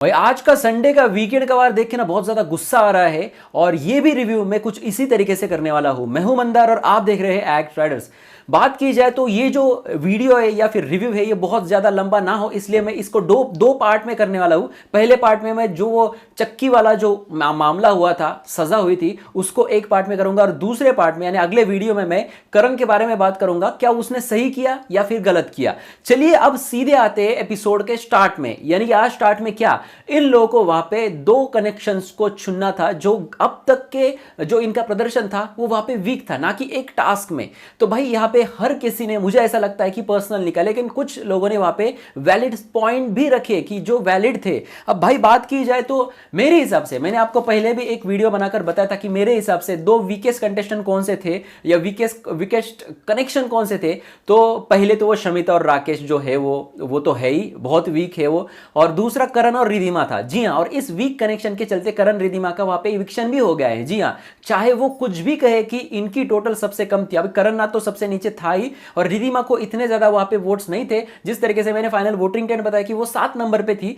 भाई आज का संडे का वीकेंड का वार देख के ना बहुत ज्यादा गुस्सा आ रहा है और ये भी रिव्यू मैं कुछ इसी तरीके से करने वाला हूं। मैं हूं मंदार और आप देख रहे हैं एक्ट राइडर्स। बात की जाए तो ये जो वीडियो है या फिर रिव्यू है ये बहुत ज्यादा लंबा ना हो इसलिए मैं इसको दो दो पार्ट में करने वाला हूं। पहले पार्ट में मैं जो वो चक्की वाला जो मामला हुआ था, सजा हुई थी, उसको एक पार्ट में करूंगा और दूसरे पार्ट में यानी अगले वीडियो में मैं करण के बारे में बात करूंगा, क्या उसने सही किया या फिर गलत किया। चलिए अब सीधे आते हैं एपिसोड के स्टार्ट में। यानी कि आज स्टार्ट में क्या इन लोगों को वहां पे दो कनेक्शंस को चुनना था जो अब तक के जो इनका प्रदर्शन था वो वहां पे वीक था, ना कि एक टास्क में। तो भाई यहां पे हर किसी ने, मुझे ऐसा लगता है कि पर्सनल निकाले, लेकिन कुछ लोगों ने वहां पे वैलिड पॉइंट भी रखे कि जो वैलिड थे। अब भाई बात की जाए तो मेरे हिसाब से, मैंने आपको पहले भी एक वीडियो बनाकर बताया था कि मेरे हिसाब से दो वीकेस्ट कंटेस्टेंट कौन से थे या वीकेस्ट कनेक्शन कौन से थे। तो पहले तो वो शमिता और राकेश जो है वो तो है ही, बहुत वीक है वो। और दूसरा करण और रिधिमा था। जी हाँ, और इस वीक कनेक्शन के चलते करण रिधिमा का वहां पे इविक्शन भी हो गया है। जी हाँ, चाहे वो कुछ भी कहे कि इनकी टोटल सबसे कम थी। अब करण ना तो सबसे नीचे था ही और रिधिमा को इतने ज्यादा वहां पे वोट्स नहीं थे। जिस तरीके से मैंने फाइनल वोटिंग टेंट बताया कि वो 7 नंबर पे थी,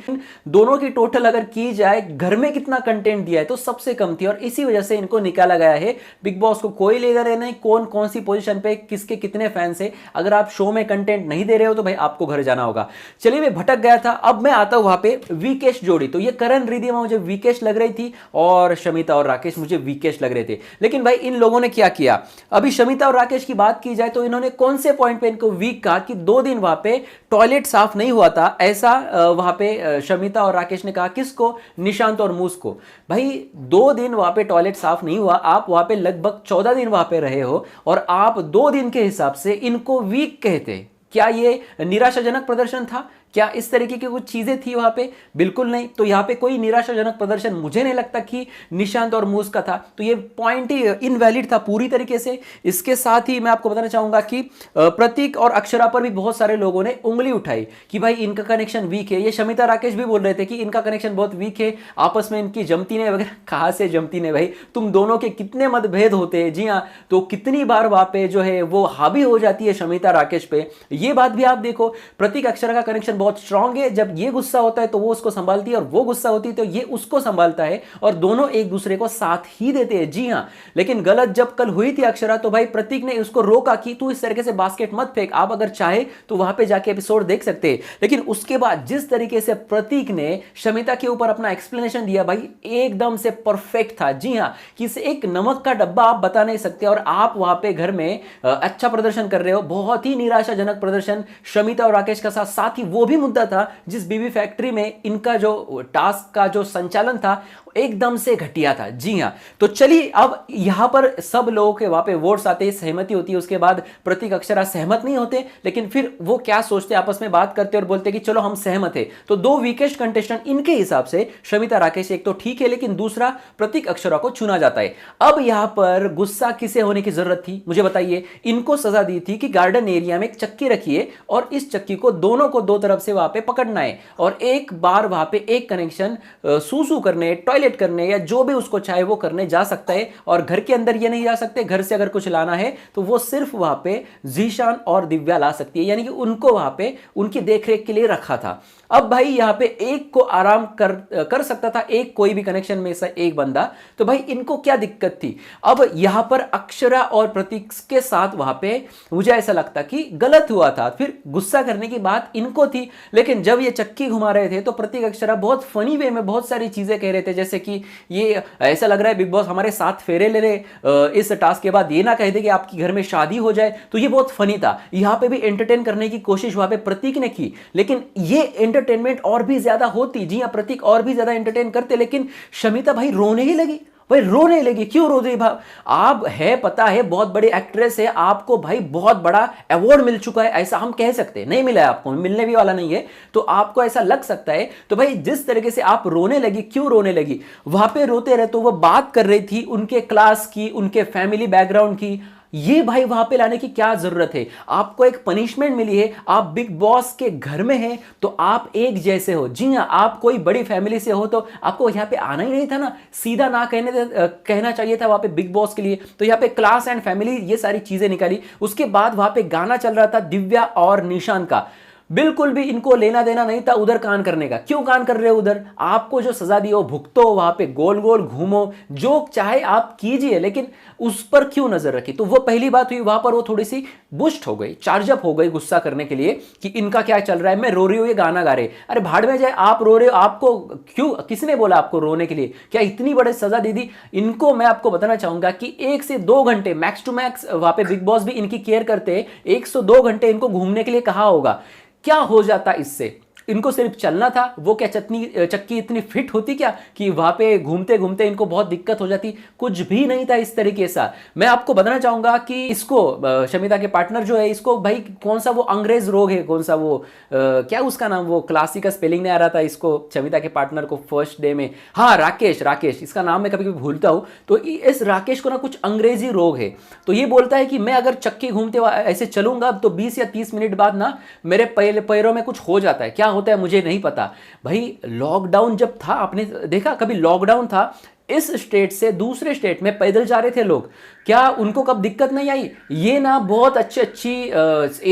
दोनों की टोटल अगर की जाए घर में कितना कंटेंट दिया है तो सबसे कम थी और इसी वजह से इनको निकाला गया है। बिग बॉस को कोई लेगा नहीं कौन कौन सी पोजीशन पे किसके कितने फैंस है। अगर आप शो में कंटेंट नहीं दे रहे हो तो भाई आपको घर जाना होगा। चलिए मैं भटक गया था, अब मैं आता हूं वहां पे वीकेस्ट जोड़ी। तो ये करण रिधिमा मुझे वीकेस्ट लग रही थी और शमिता और राकेश मुझे वीकेस्ट लग रहे थे। लेकिन भाई इन लोगों ने क्या किया, अभी शमिता और राकेश की बात की जाए तो इन्होंने कौन से पॉइंट पे इनको वीक कहा कि 2 दिन वहां पे टॉयलेट साफ नहीं हुआ था, ऐसा वहां पे शमिता और राकेश ने कहा। किसको? निशांत और मूस को। भाई 2 दिन वहां पे टॉयलेट साफ नहीं हुआ, आप वहां पे लगभग 14 दिन वहां पे रहे हो और आप 2 दिन के हिसाब से इनको वीक कहते। क्या ये निराशाजनक प्रदर्शन था? क्या इस तरीके की कुछ चीजें थी वहां पे? बिल्कुल नहीं। तो यहां पे कोई निराशाजनक प्रदर्शन मुझे नहीं लगता कि निशांत और मूस का था। तो ये पॉइंट ही इनवैलिड था पूरी तरीके से। इसके साथ ही मैं आपको बताना चाहूंगा कि प्रतीक और अक्षरा पर भी बहुत सारे लोगों ने उंगली उठाई कि भाई इनका कनेक्शन वीक है। ये शमिता राकेश भी बोल रहे थे कि इनका कनेक्शन बहुत वीक है, आपस में इनकी जमती नहीं वगैरह। कहां से जमती नहीं भाई, तुम दोनों के कितने मतभेद होते हैं। जी हाँ, तो कितनी बार वहां पे जो है वो हावी हो जाती है शमिता राकेश पे। ये बात भी आप देखो, प्रतीक अक्षरा का कनेक्शन बहुत स्ट्रांग है। जब ये गुस्सा होता है तो वो उसको संभालती है और वो गुस्सा होती है तो ये उसको संभालता है और दोनों एक दूसरे को साथ ही देते हैं। जी हां, लेकिन गलत जब कल हुई थी अक्षरा तो भाई प्रतीक ने उसको रोका कि तू इस तरीके से बास्केट मत फेंक। आप अगर चाहे तो वहां पे जाके एपिसोड देख सकते हैं। लेकिन उसके बाद जिस तरीके से प्रतीक ने शमिता के ऊपर अपना एक्सप्लेनेशन दिया भाई एकदम से परफेक्ट था। जी हां, कि एक नमक का डब्बा आप बता नहीं सकते और आप वहां पे घर में अच्छा प्रदर्शन कर रहे हो। बहुत ही निराशाजनक प्रदर्शन शमिता और राकेश का साथ ही वो भी मुद्दा था जिस बीबी फैक्ट्री में इनका जो टास्क का जो संचालन था एकदम से घटिया था। जी हां, तो चलिए अब यहां पर सब लोगों के वहां पे वोट्स आते हैं, सहमति होती है। उसके बाद प्रतीक अक्षरा सहमत नहीं होते, लेकिन फिर वो क्या सोचते, आपस में बात करते और बोलते कि चलो हम सहमत है। तो 2 वीकेस्ट कंटेस्टेंट इनके हिसाब से शमिता राकेश एक तो ठीक है, लेकिन दूसरा प्रतीक अक्षरा को चुना जाता है। अब यहां पर गुस्सा किसे होने की जरूरत थी मुझे बताइए। इनको सजा दी थी कि गार्डन एरिया में एक चक्की रखिए और इस चक्की को दोनों को 2 तरफ से वहां पे पकड़ना है और एक बार वहां पे एक कनेक्शन सूसू करने, टॉयलेट करने या जो भी उसको चाहे वो करने जा सकता है और घर के अंदर ये नहीं जा सकते। घर से अगर कुछ लाना है तो वो सिर्फ वहां पे जीशान और दिव्या ला सकती है, यानी कि उनको वहां पे उनकी देखरेख के लिए रखा था। अब भाई यहां पे एक को आराम कर सकता था, एक कोई भी कनेक्शन में से एक बंदा। तो भाई इनको क्या दिक्कत थी? अब यहां पर अक्षरा और प्रतीक के साथ वहां पे मुझे ऐसा लगता कि गलत हुआ था। फिर गुस्सा करने की बात इनको थी, लेकिन जब ये चक्की घुमा रहे थे तो प्रतीक अक्षरा बहुत फनी वे में बहुत सारी चीजें कह रहे थे, जैसे कि ये ऐसा लग रहा है बिग बॉस हमारे 7 फेरे ले रहे, इस टास्क के बाद ये ना कह दे कि आपकी घर में शादी हो जाए। तो ये बहुत फनी था। यहां पे भी एंटरटेन करने की कोशिश वहां पे प्रतीक ने की, लेकिन ये एंटरटेनमेंट और भी ज्यादा होती। जी हां, प्रतीक और भी ज्यादा एंटरटेन करते, लेकिन शमिता भाई रोने ही लगी। भाई रोने लगी, क्यों रो रही भाई? आप है, पता है बहुत बड़ी एक्ट्रेस है, आपको भाई बहुत बड़ा अवार्ड मिल चुका है, ऐसा हम कह सकते हैं। नहीं मिला है आपको, मिलने भी वाला नहीं है, तो आपको ऐसा लग सकता है। तो भाई जिस तरीके से आप रोने लगी, क्यों रोने लगी? वहां पे रोते रहे तो वो बात कर रही थी उनके क्लास की, उनके फैमिली बैकग्राउंड की। ये भाई वहां पे लाने की क्या जरूरत है? आपको एक पनिशमेंट मिली है, आप बिग बॉस के घर में हैं तो आप एक जैसे हो। जी हां, आप कोई बड़ी फैमिली से हो तो आपको यहां पे आना ही नहीं था ना, सीधा ना कहना चाहिए था वहां पे बिग बॉस के लिए। तो यहां पे क्लास एंड फैमिली ये सारी चीजें निकाली। उसके बाद वहां पे गाना चल रहा था दिव्या और निशान का। बिल्कुल भी इनको लेना देना नहीं था उधर कान करने का। क्यों कान कर रहे हो उधर? आपको जो सजा दी हो भुगतो, वहां पे गोल गोल घूमो, जो चाहे आप कीजिए, लेकिन उस पर क्यों नजर रखी? तो वो पहली बात हुई, वहां पर वो थोड़ी सी बुस्ट हो गई, चार्जअप हो गई गुस्सा करने के लिए कि इनका क्या चल रहा है, मैं रो रही हूं ये गाना गा रहे। अरे भाड़ में जाए, आप रो रहे हो, आपको क्यों, किसने बोला आपको रोने के लिए? क्या इतनी बड़ी सजा दे दी इनको? मैं आपको बताना चाहूंगा कि 1 से 2 घंटे मैक्स टू मैक्स वहां पे बिग बॉस भी इनकी केयर करते, 1 से 2 घंटे इनको घूमने के लिए कहा होगा। क्या हो जाता इससे? इनको सिर्फ चलना था। वो क्या चक्की इतनी फिट होती क्या कि वहां पे घूमते घूमते इनको बहुत दिक्कत हो जाती? कुछ भी नहीं था इस तरीके सा। मैं आपको बताना चाहूंगा कि इसको शमिता के पार्टनर जो है, इसको भाई कौन सा वो अंग्रेज रोग है, कौन सा वो क्या उसका नाम, वो क्लासिक का स्पेलिंग नहीं आ रहा था इसको, शमिता के पार्टनर को फर्स्ट डे में। हाँ, राकेश, राकेश इसका नाम मैं कभी कभी भूलता हूं। तो इस राकेश को ना कुछ अंग्रेजी रोग है। तो ये बोलता है कि मैं अगर चक्की घूमते ऐसे चलूंगा तो 20 या 30 मिनट बाद ना मेरे पैरों में कुछ हो जाता है। क्या होता है मुझे नहीं पता। भाई लॉकडाउन जब था, आपने देखा कभी लॉकडाउन था, इस स्टेट से दूसरे स्टेट में पैदल जा रहे थे लोग, क्या उनको कब दिक्कत नहीं आई? ये ना बहुत अच्छी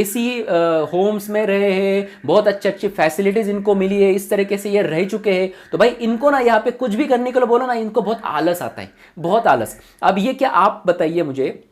एसी होम्स में रहे हैं, बहुत अच्छी फैसिलिटीज इनको मिली है, इस तरीके से ये रह चुके हैं। तो भाई इनको ना यहाँ पे कुछ भी करने के लिए बोलो ना, इनको बहुत आलस आता है, बहुत आलस। अब ये क्या, आप बताइए मुझे,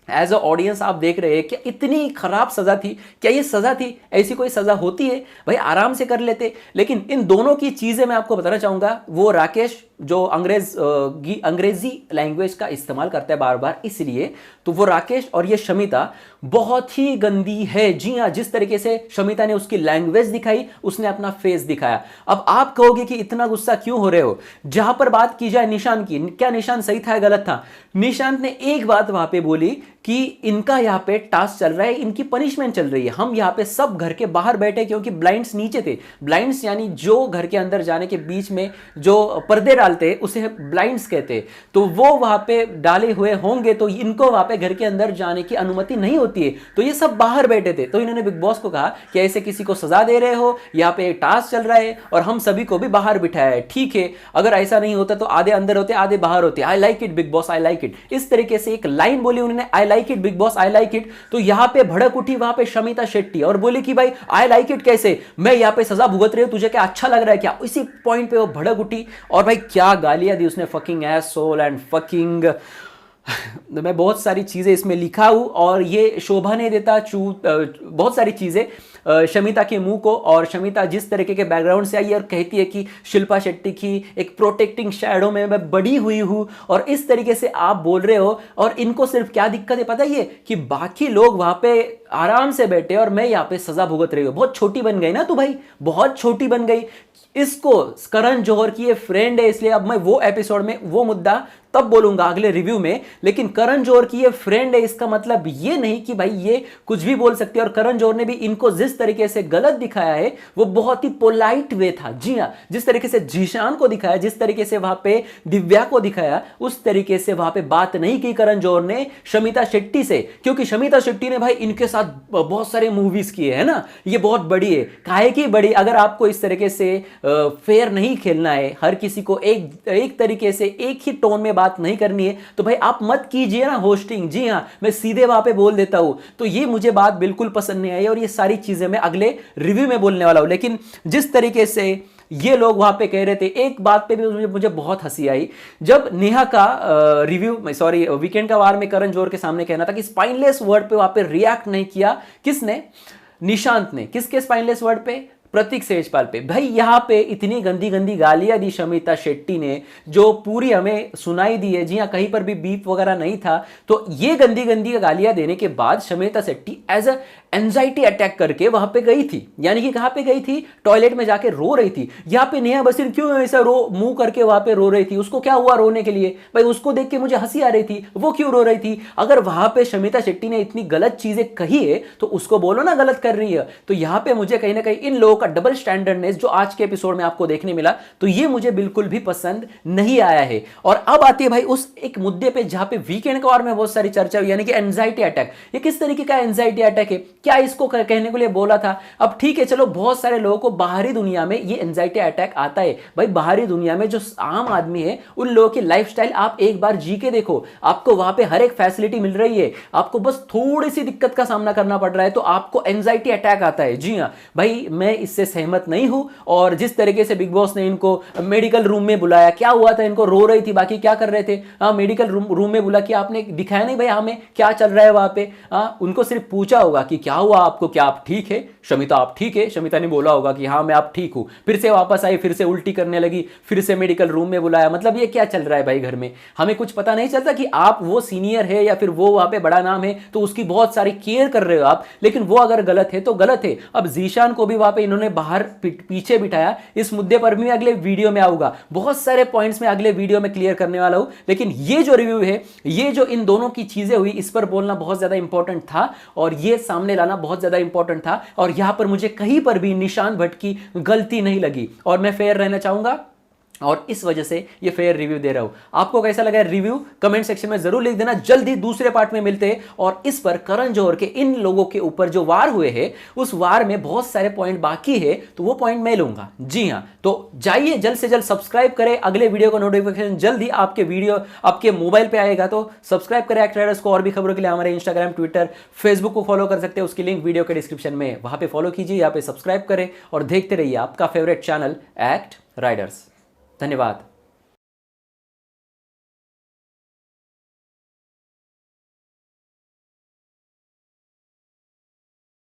एज अ ऑडियंस आप देख रहे हैं, क्या इतनी खराब सजा थी? क्या ये सजा थी? ऐसी कोई सजा होती है? भाई आराम से कर लेते। लेकिन इन दोनों की चीजें मैं आपको बताना चाहूंगा। वो राकेश जो अंग्रेजी लैंग्वेज का इस्तेमाल करता है बार बार, इसलिए तो वो राकेश और ये शमिता बहुत ही गंदी है। जी हाँ, जिस तरीके से शमिता ने उसकी लैंग्वेज दिखाई, उसने अपना फेस दिखाया। अब आप कहोगे कि इतना गुस्सा क्यों हो रहे हो? जहां पर बात की जाए निशान की, क्या निशान सही था या गलत था? निशांत ने एक बात वहां पे बोली कि इनका यहाँ पे टास्क चल रहा है, इनकी पनिशमेंट चल रही है, हम यहाँ पे सब घर के बाहर बैठे, क्योंकि ब्लाइंड्स नीचे थे। ब्लाइंड्स यानी जो घर के अंदर जाने के बीच में जो पर्दे डालते उसे ब्लाइंड्स कहते। तो वो वहां पे डाले हुए होंगे, तो इनको वहां पे घर के अंदर जाने की अनुमति नहीं होती है। तो ये सब बाहर बैठे थे। तो इन्होंने बिग बॉस को कहा कि ऐसे किसी को सजा दे रहे हो, यहाँ पे टास्क चल रहा है और हम सभी को भी बाहर बिठाया है। ठीक है, अगर ऐसा नहीं होता तो आधे अंदर होते, आधे बाहर होते। I like it big boss, I like it. इस तरीके से एक लाइन बोली उन्होंने, I like it big boss, I like it. तो यहां पे भड़क उठी वहां पे शमिता शेट्टी और बोली कि भाई आई लाइक इट कैसे, मैं यहां पे सजा भुगत रही हूं, तुझे क्या अच्छा लग रहा है क्या? इसी पॉइंट पे वो भड़क उठी और भाई क्या गालियां दी उसने, fucking ass soul and fucking. मैं बहुत सारी चीजें इसमें लिखा हूं और ये शोभा नहीं देता बहुत सारी चीजें शमिता के मुंह को। और शमिता जिस तरीके के बैकग्राउंड से आई और कहती है कि शिल्पा शेट्टी की एक प्रोटेक्टिंग शैडो में मैं बड़ी हुई हूं, और इस तरीके से आप बोल रहे हो। और इनको सिर्फ क्या दिक्कत है पता है, कि बाकी लोग वहां पे आराम से बैठे और मैं यहाँ पे सजा भुगत रही हूँ। बहुत छोटी बन गई ना तू भाई, बहुत छोटी बन गई। इसको करण जौहर की ये फ्रेंड है, इसलिए अब मैं वो एपिसोड में वो मुद्दा तब बोलूंगा अगले रिव्यू में। लेकिन करण जौहर की ये फ्रेंड है, इसका मतलब ये नहीं कि भाई ये कुछ भी बोल सकते हैं। और करण जौहर ने भी इनको जिस तरीके से गलत दिखाया है वो बहुत ही पोलाइट वे था। जी हाँ, जिस तरीके से जीशान को दिखाया, जिस तरीके से वहां पे दिव्या को दिखाया, उस तरीके से वहां पे बात नहीं की करण जौहर ने शमिता शेट्टी से। क्योंकि शमिता शेट्टी ने भाई इनके साथ बहुत सारे मूवीज किए है ना, ये बहुत बड़ी है। काहे की बड़ी? अगर आपको इस तरीके से फेयर नहीं खेलना है, हर किसी को एक तरीके से एक ही टोन में बात नहीं करनी है, तो भाई आप मत कीजिए ना होस्टिंग। जी हाँ, मैं सीधे वहां पे बोल देता हूं। तो ये मुझे बात बिल्कुल पसंद नहीं आई और ये सारी चीजें मैं अगले रिव्यू में बोलने वाला हूं। लेकिन जिस तरीके से ये लोग वहां पे कह रहे थे, एक बात पे भी मुझे बहुत हंसी आई। जब नेहा का वीकेंड का वार में करण जौहर के सामने कहना था कि स्पाइनलेस वर्ड पे वहां पे रिएक्ट नहीं किया, किसने? निशांत ने। किसके स्पाइनलेस वर्ड पे? प्रतीक सेजपाल पे। भाई यहां पे इतनी गंदी गंदी गालियां दी शमिता शेट्टी ने, जो पूरी हमें सुनाई दी है। जी हां, कहीं पर भी बीप वगैरह नहीं था। तो ये गंदी गंदी गालियां देने के बाद Shamita Shetty as a anxiety attack करके वहां पे गई थी। यानी कि कहां पे गई थी? टॉयलेट में जाके रो रही थी। यहां पे नेहा बसीर क्यों ऐसा मुंह करके वहां पे रो रही थी? उसको क्या हुआ रोने के लिए? भाई उसको देख के मुझे हंसी आ रही थी, वो क्यों रो रही थी? अगर वहां पे शमिता शेट्टी ने इतनी गलत चीजें कही है तो उसको बोलो ना गलत कर रही है। तो यहां पे मुझे कहीं ना कहीं इन लोगों का डबल स्टैंडर्डनेस जो आज के एपिसोड में आपको देखने मिला, तो ये मुझे बिल्कुल भी पसंद नहीं आया है। और अब आती है भाई उस एक मुद्दे पे जहां पे वीकेंड कवार में बहुत सारी चर्चा हुई, यानी कि एंजाइटी अटैक। ये किस तरीके का एंजाइटी अटैक है, क्या इसको कहने के लिए बोला था? अब ठीक है चलो, बहुत सारे लोगों को बाहरी दुनिया में ये एंजाइटी अटैक आता है। भाई बाहरी दुनिया में जो आम आदमी है, उन लोगों की लाइफस्टाइल आप एक बार जी के देखो, आपको वहां पे हर एक फैसिलिटी मिल रही है, आपको बस थोड़ी सी दिक्कत का सामना करना पड़ रहा है तो आपको एंजाइटी अटैक आता है। जी हाँ भाई, मैं इससे सहमत नहीं हूं। और जिस तरीके से बिग बॉस ने इनको मेडिकल रूम में बुलाया, क्या हुआ था, इनको रो रही थी, बाकी क्या कर रहे थे? हाँ, मेडिकल रूम में बुला के आपने दिखाया नहीं भाई हमें क्या चल रहा है वहां पे। हाँ, उनको सिर्फ पूछा होगा कि क्या हुआ आपको, क्या आप ठीक है शमिता, आप ठीक है? शमिता ने बोला होगा कि हाँ मैं आप ठीक हूं, फिर से वापस आई, फिर से उल्टी करने लगी, फिर से मेडिकल रूम में बुलाया। मतलब ये क्या चल रहा है भाई घर में? हमें कुछ पता नहीं चलता कि आप वो सीनियर है या फिर वो वहां पे बड़ा नाम है तो उसकी बहुत सारी केयर कर रहे हो आप, लेकिन वो अगर गलत है तो गलत है। अब जीशान को भी वहां पे इन्होंने बाहर पीछे बिठाया, इस मुद्दे पर भी मैं अगले वीडियो में आऊंगा, बहुत सारे पॉइंट्स में अगले वीडियो में क्लियर करने वाला हूं। लेकिन ये जो रिव्यू है, ये जो इन दोनों की चीजें हुई, इस पर बोलना बहुत ज्यादा इंपॉर्टेंट था और ये सामने लाना बहुत ज्यादा इंपॉर्टेंट था। और यहां पर मुझे कहीं पर भी निशान भट्ट की गलती नहीं लगी और मैं फेयर रहना चाहूंगा और इस वजह से ये फेयर रिव्यू दे रहा हूं। आपको कैसा लगा रिव्यू कमेंट सेक्शन में जरूर लिख देना। जल्दी दूसरे पार्ट में मिलते हैं और इस पर करण जौहर के इन लोगों के ऊपर जो वार हुए हैं, उस वार में बहुत सारे पॉइंट बाकी है तो वो पॉइंट मैं लूंगा। जी हां, तो जाइए जल्द से जल्द सब्सक्राइब करें, अगले वीडियो का नोटिफिकेशन जल्द ही आपके वीडियो आपके मोबाइल पे आएगा, तो सब्सक्राइब करें एक्ट राइडर्स को। और भी खबरों के लिए हमारे इंस्टाग्राम, ट्विटर, फेसबुक को फॉलो कर सकते हैं, उसकी लिंक वीडियो के डिस्क्रिप्शन में, वहां पे फॉलो कीजिए, यहाँ पे सब्सक्राइब करें और देखते रहिए आपका फेवरेट चैनल एक्ट राइडर्स। धन्यवाद।